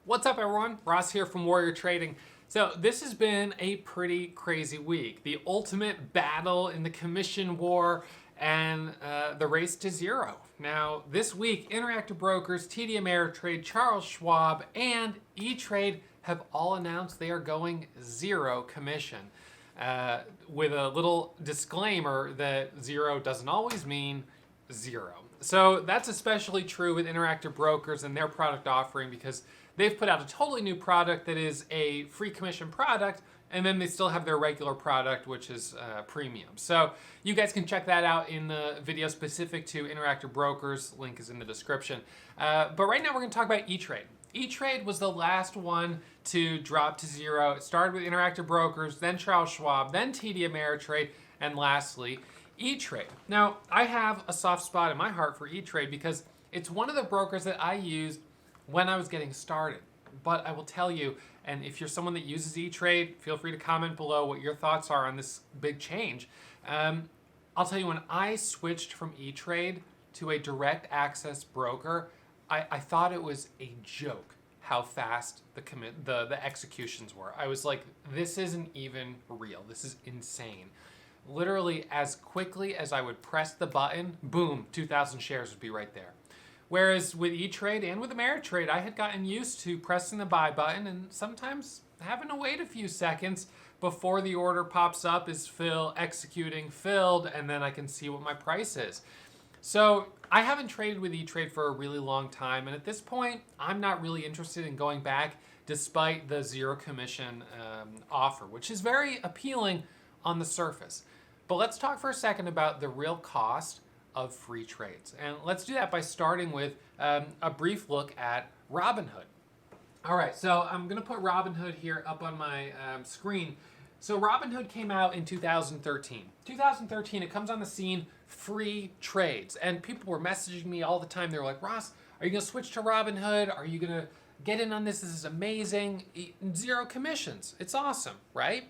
What's up, everyone? Ross here from Warrior Trading. So this has been a pretty crazy week. The ultimate battle in the commission war and the race to zero. Now, this week, Interactive Brokers, TD Ameritrade, Charles Schwab, and E-Trade have all announced they are going zero commission. With a little disclaimer that zero doesn't always mean zero. So that's especially true with Interactive Brokers and their product offering because they've put out a totally new product that is a free commission product, and then they still have their regular product, which is premium. So you guys can check that out in the video specific to Interactive Brokers. Link is in the description. But right now we're going to talk about E-Trade. E-Trade was the last one to drop to zero. It started with Interactive Brokers, then Charles Schwab, then TD Ameritrade, and lastly, E-Trade. Now, I have a soft spot in my heart for E-Trade because it's one of the brokers that I used when I was getting started. But I will tell you, and if you're someone that uses E-Trade, feel free to comment below what your thoughts are on this big change. I'll tell you, when I switched from E-Trade to a direct access broker, I thought it was a joke how fast the executions were. I was like, this isn't even real. This is insane. Literally, as quickly as I would press the button, boom, 2,000 shares would be right there. Whereas with E-Trade and with Ameritrade, I had gotten used to pressing the buy button and sometimes having to wait a few seconds before the order pops up, is executing, filled, and then I can see what my price is. So I haven't traded with E-Trade for a really long time, and at this point, I'm not really interested in going back despite the zero commission offer, which is very appealing on the surface. But let's talk for a second about the real cost of free trades. And let's do that by starting with a brief look at Robinhood. All right, so I'm going to put Robinhood here up on my screen. So Robinhood came out in 2013. 2013, it comes on the scene, free trades. And people were messaging me all the time. They were like, Ross, are you going to switch to Robinhood? Are you going to get in on this? This is amazing. Zero commissions. It's awesome, right?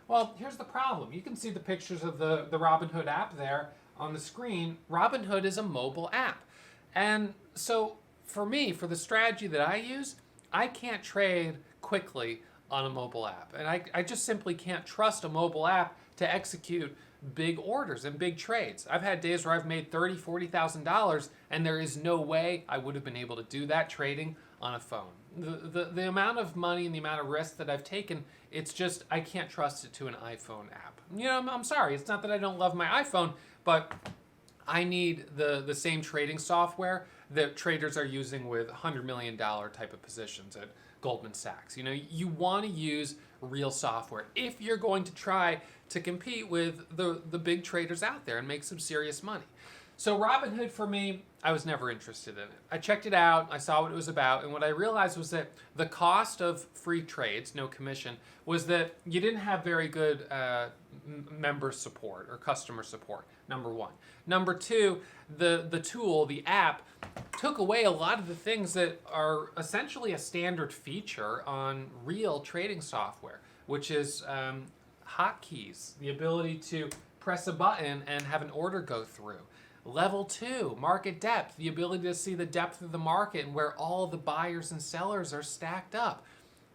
Well, here's the problem. You can see the pictures of the Robinhood app there on the screen. Robinhood is a mobile app. And so for me, for the strategy that I use, I can't trade quickly on a mobile app. And I just simply can't trust a mobile app to execute big orders and big trades. I've had days where I've made $30,000, $40,000, and there is no way I would have been able to do that trading on a phone. The amount of money and the amount of risk that I've taken, it's just, I can't trust it to an iPhone app. You know, I'm sorry. It's not that I don't love my iPhone, but I need the same trading software that traders are using with $100 million type of positions at Goldman Sachs. You know, you want to use real software if you're going to try to compete with the big traders out there and make some serious money. So Robinhood, for me, I was never interested in it. I checked it out, I saw what it was about, and what I realized was that the cost of free trades, no commission, was that you didn't have very good member support or customer support, number one. Number two, the tool, the app, took away a lot of the things that are essentially a standard feature on real trading software, which is hotkeys, the ability to press a button and have an order go through. Level 2, market depth, the ability to see the depth of the market and where all the buyers and sellers are stacked up.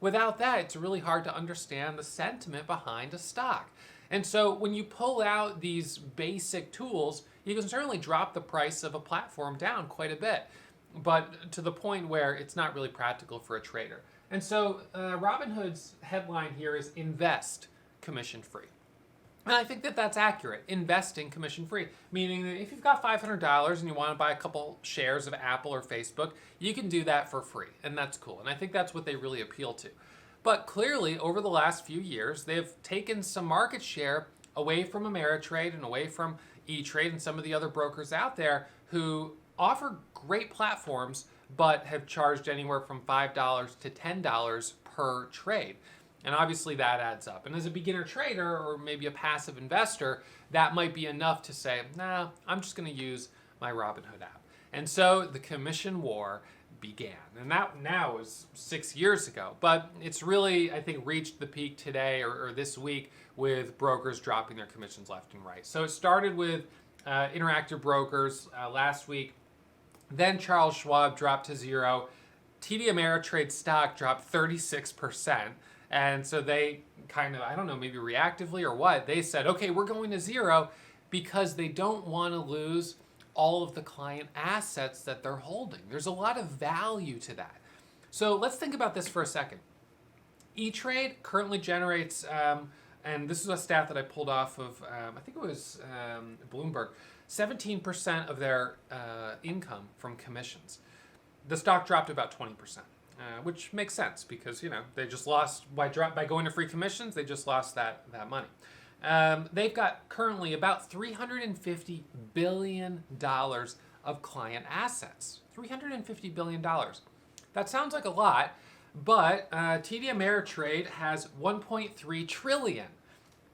Without that, it's really hard to understand the sentiment behind a stock. And so when you pull out these basic tools, you can certainly drop the price of a platform down quite a bit, but to the point where it's not really practical for a trader. And so Robinhood's headline here is invest commission free. And I think that that's accurate, investing commission-free, meaning that if you've got $500 and you want to buy a couple shares of Apple or Facebook, you can do that for free, and that's cool. And I think that's what they really appeal to. But clearly, over the last few years, they've taken some market share away from Ameritrade and away from E-Trade and some of the other brokers out there who offer great platforms but have charged anywhere from $5 to $10 per trade. And obviously that adds up. And as a beginner trader or maybe a passive investor, that might be enough to say, nah, I'm just going to use my Robinhood app. And so the commission war began. And that now was 6 years ago. But it's really, I think, reached the peak today or this week with brokers dropping their commissions left and right. So it started with Interactive Brokers last week. Then Charles Schwab dropped to zero. TD Ameritrade stock dropped 36%. And so they kind of, I don't know, maybe reactively or what, they said, okay, we're going to zero because they don't want to lose all of the client assets that they're holding. There's a lot of value to that. So let's think about this for a second. E-Trade currently generates, and this is a stat that I pulled off of, I think it was Bloomberg, 17% of their income from commissions. The stock dropped about 20%, which makes sense because, you know, they just lost, by going to free commissions, they just lost that money. They've got currently about $350 billion of client assets. $350 billion. That sounds like a lot, but TD Ameritrade has 1.3 trillion.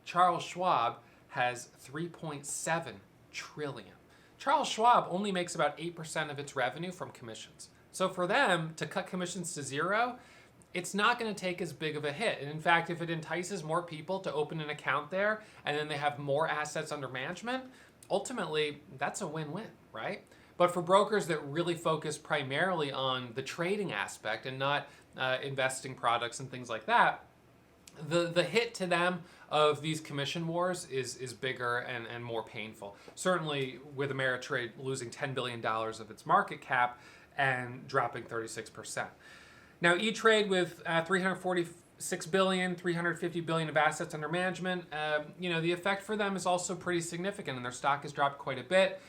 Charles Schwab has 3.7 trillion. Charles Schwab only makes about 8% of its revenue from commissions. So for them to cut commissions to zero, it's not going to take as big of a hit. And in fact, if it entices more people to open an account there and then they have more assets under management, ultimately that's a win-win, right? But for brokers that really focus primarily on the trading aspect and not investing products and things like that, the hit to them of these commission wars is bigger and more painful. Certainly with Ameritrade losing $10 billion of its market cap and dropping 36%. Now E-Trade with 346 billion, 350 billion of assets under management, the effect for them is also pretty significant and their stock has dropped quite a bit.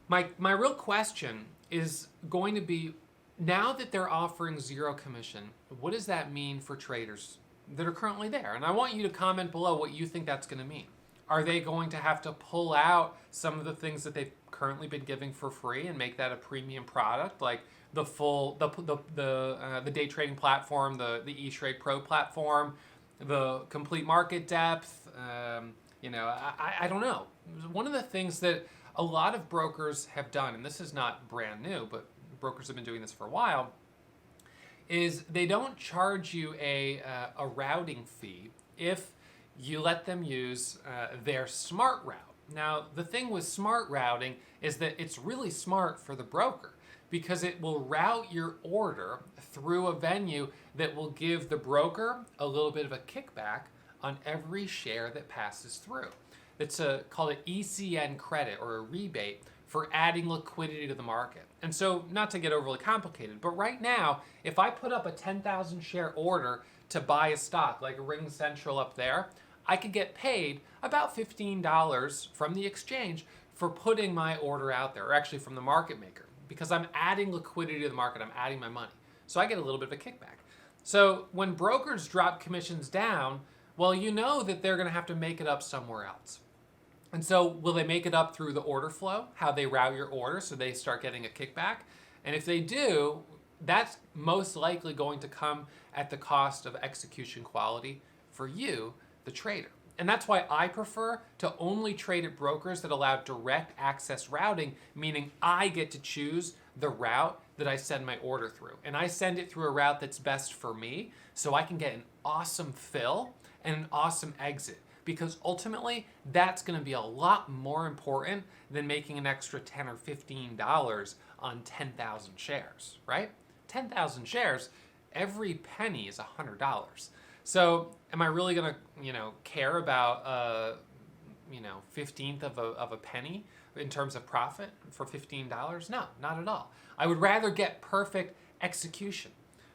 My real question is going to be, now that they're offering zero commission, what does that mean for traders that are currently there? And I want you to comment below what you think that's going to mean. Are they going to have to pull out some of the things that they've currently been giving for free and make that a premium product, like the day trading platform, the E-Trade Pro platform, the complete market depth? I don't know. One of the things that a lot of brokers have done, and this is not brand new, but brokers have been doing this for a while, is they don't charge you a routing fee if you let them use their smart route. Now, the thing with smart routing is that it's really smart for the broker because it will route your order through a venue that will give the broker a little bit of a kickback on every share that passes through. It's called an ECN credit or a rebate for adding liquidity to the market. And so, not to get overly complicated, but right now, if I put up a 10,000 share order to buy a stock like Ring Central up there, I could get paid about $15 from the exchange for putting my order out there, or actually from the market maker, because I'm adding liquidity to the market, I'm adding my money. So I get a little bit of a kickback. So when brokers drop commissions down, well, you know that they're going to have to make it up somewhere else. And so will they make it up through the order flow, how they route your order so they start getting a kickback? And if they do, that's most likely going to come at the cost of execution quality for you, the trader. And that's why I prefer to only trade at brokers that allow direct access routing, meaning I get to choose the route that I send my order through. And I send it through a route that's best for me so I can get an awesome fill and an awesome exit. Because ultimately, that's going to be a lot more important than making an extra $10 or $15 on 10,000 shares, right? 10,000 shares, every penny is $100. So am I really going to, care about, 15th of a penny in terms of profit for $15? No, not at all. I would rather get perfect execution.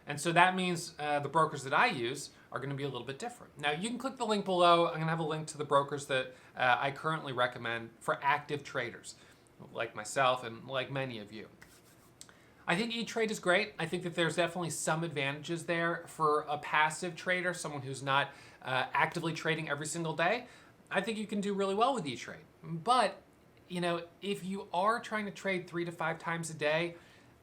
And so that means the brokers that I use are going to be a little bit different. Now, you can click the link below. I'm going to have a link to the brokers that I currently recommend for active traders, like myself and like many of you. I think E-Trade is great. I think that there's definitely some advantages there for a passive trader, someone who's not actively trading every single day. I think you can do really well with E-Trade. But, if you are trying to trade 3 to 5 times a day,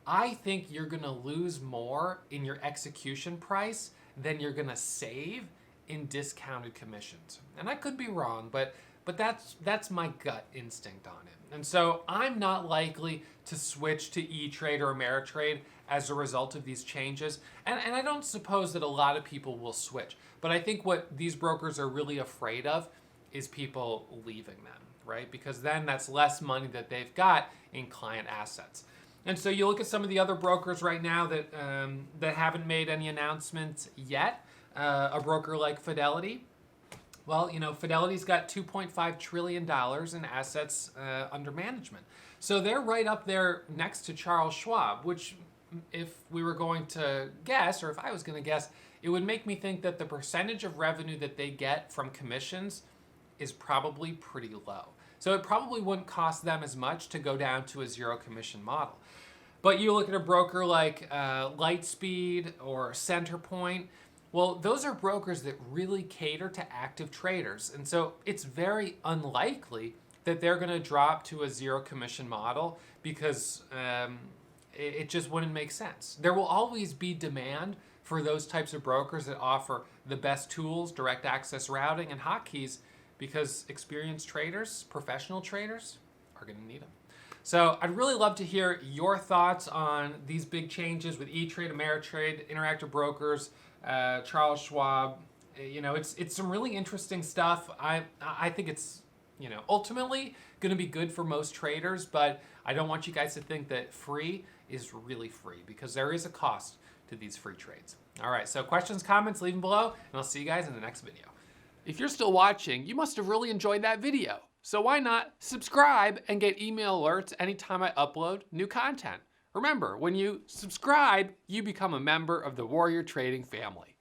I think you're going to lose more in your execution price than you're going to save in discounted commissions. And I could be wrong, but that's my gut instinct on it. And so I'm not likely to switch to E-Trade or Ameritrade as a result of these changes. And I don't suppose that a lot of people will switch. But I think what these brokers are really afraid of is people leaving them, right? Because then that's less money that they've got in client assets. And so you look at some of the other brokers right now that that haven't made any announcements yet. A broker like Fidelity. Well, you know, Fidelity's got $2.5 trillion in assets under management. So they're right up there next to Charles Schwab, which if we were going to guess, or if I was going to guess, it would make me think that the percentage of revenue that they get from commissions is probably pretty low. So it probably wouldn't cost them as much to go down to a zero commission model. But you look at a broker like Lightspeed or Centerpoint, well, those are brokers that really cater to active traders. And so it's very unlikely that they're going to drop to a zero commission model because it just wouldn't make sense. There will always be demand for those types of brokers that offer the best tools, direct access routing, and hotkeys because experienced traders, professional traders, are going to need them. So I'd really love to hear your thoughts on these big changes with E-Trade, Ameritrade, Interactive Brokers, Charles Schwab. You know, it's some really interesting stuff. I think it's, you know, ultimately going to be good for most traders, but I don't want you guys to think that free is really free because there is a cost to these free trades. All right, so questions, comments, leave them below, and I'll see you guys in the next video. If you're still watching, you must have really enjoyed that video. So why not subscribe and get email alerts anytime I upload new content? Remember, when you subscribe, you become a member of the Warrior Trading family.